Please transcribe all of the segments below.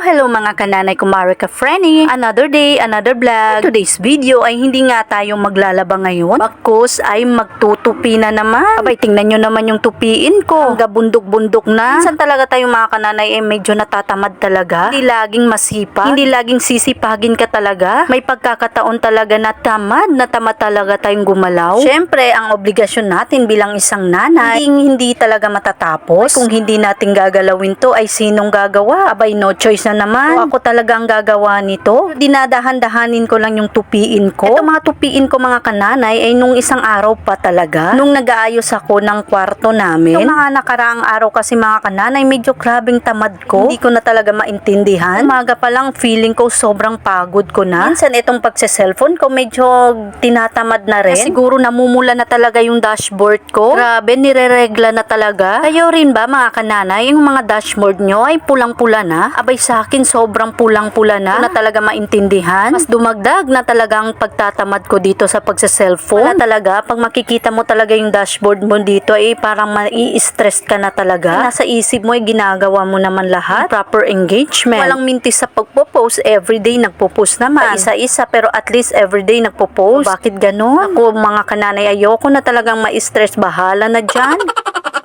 Hello mga kananay kumare ka Frenny. Another day, another vlog. Today's video ay hindi nga tayo maglalaba ngayon. Bakos ay magtutupi na naman. Abay, tingnan nyo naman yung tupiin ko. Ang gabundok-bundok na. Minsan talaga tayo mga kananay ay medyo natatamad talaga. Hindi laging masipag. Hindi laging sisipagin ka talaga. May pagkakataon talaga na tamad talaga tayong gumalaw. Siyempre, ang obligasyon natin bilang isang nanay, hindi talaga matatapos. Kung hindi natin gagalawin to, ay sinong gagawa? Abay, no choice na naman. Ako talaga ang gagawa nito. Dinadahan-dahanin ko lang yung tupiin ko. Ito mga tupiin ko mga kananay ay nung isang araw pa talaga. Nung nag-aayos ako ng kwarto namin. Yung mga nakaraang araw kasi mga kananay, medyo grabing tamad ko. Hindi ko na talaga maintindihan. Umaga pa lang feeling ko sobrang pagod ko na. Minsan itong pagse-cellphone ko medyo tinatamad na rin. Siguro namumula na talaga yung dashboard ko. Grabe, nireregla na talaga. Kayo rin ba mga kananay, yung mga dashboard nyo ay pulang-pula na? Abay sa akin sobrang pulang-pula na. Hindi na talaga maintindihan. Mas dumagdag na talagang pagtatamad ko dito sa pagsa-cellphone. Wala talaga, pag makikita mo talaga yung dashboard mo dito ay parang mai-stress ka na talaga. Nasa isip mo ay ginagawa mo naman lahat. Proper engagement. Walang mintis sa pagpo-post. Everyday nagpo-post naman. Isa-isa pero at least everyday nagpo-post. Bakit ganon? Ako mga kananay ayoko na talagang ma-stress. Bahala na dyan.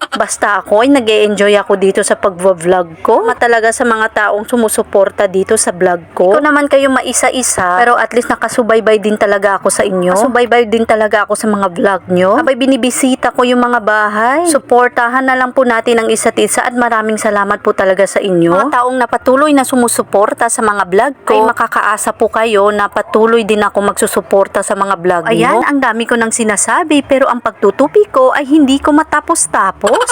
Basta ako ay nag-e-enjoy ako dito sa pag-vlog ko. Talaga sa mga taong sumusuporta dito sa vlog ko. Ikaw naman kayo maisa-isa, pero at least nakasubaybay din talaga ako sa inyo. Nakasubaybay din talaga ako sa mga vlog nyo. Abay, binibisita ko yung mga bahay. Suportahan na lang po natin ang isa't isa at maraming salamat po talaga sa inyo. Mga taong napatuloy na sumusuporta sa mga vlog ko, ay makakaasa po kayo na patuloy din ako magsusuporta sa mga vlog nyo. Ayan, ang dami ko nang sinasabi, pero ang pagtutupi ko ay hindi ko matapos-tapos.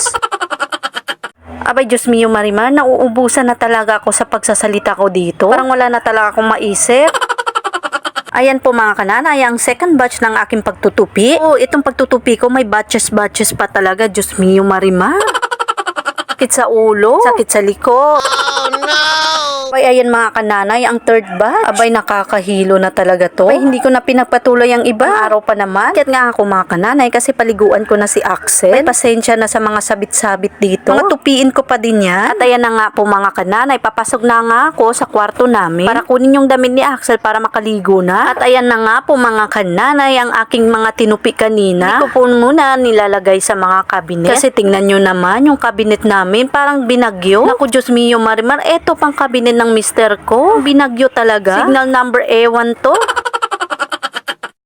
Abay, Diyos mio Marimar, nauubusan na talaga ako sa pagsasalita ko dito. Parang wala na talaga akong maisip. Ayan po mga kananay, ang second batch ng aking pagtutupi. Itong pagtutupi ko may batches pa talaga. Diyos mio Marimar. Sakit sa ulo, sakit sa likod. Oh no! Abay, ayan mga kananay, ang third batch. Abay, nakakahilo na talaga to. Abay, hindi ko na pinagpatuloy ang iba. Ang araw pa naman. Kaya nga ako mga kananay kasi paliguan ko na si Axel. Ay, pasensya na sa mga sabit-sabit dito. Mga tupiin ko pa din yan. At ayan na nga po mga kananay, papasok na nga ako sa kwarto namin para kunin yung damit ni Axel para makaligo na. At ayan na nga po mga kananay, ang aking mga tinupi kanina. Hindi ko po muna nilalagay sa mga cabinet. Kasi tingnan nyo naman yung cabinet namin, parang binagyo. Naku, Diyos mio Marimar, eto pang cabinet ng mister ko. Binagyo talaga. Signal number A1 to.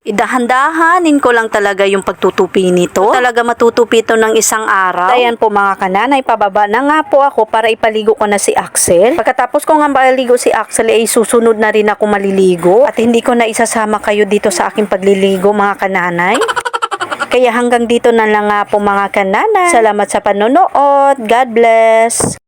Idahan-dahanin ko lang talaga yung pagtutupi nito. Talaga matutupi ito ng isang araw. Ayan po mga kananay, pababa na nga po ako para ipaligo ko na si Axel. Pagkatapos ko nga paligo si Axel, ay susunod na rin ako maliligo. At hindi ko na isasama kayo dito sa aking pagliligo mga kananay. Kaya hanggang dito na lang nga po mga kananay. Salamat sa panonood. God bless.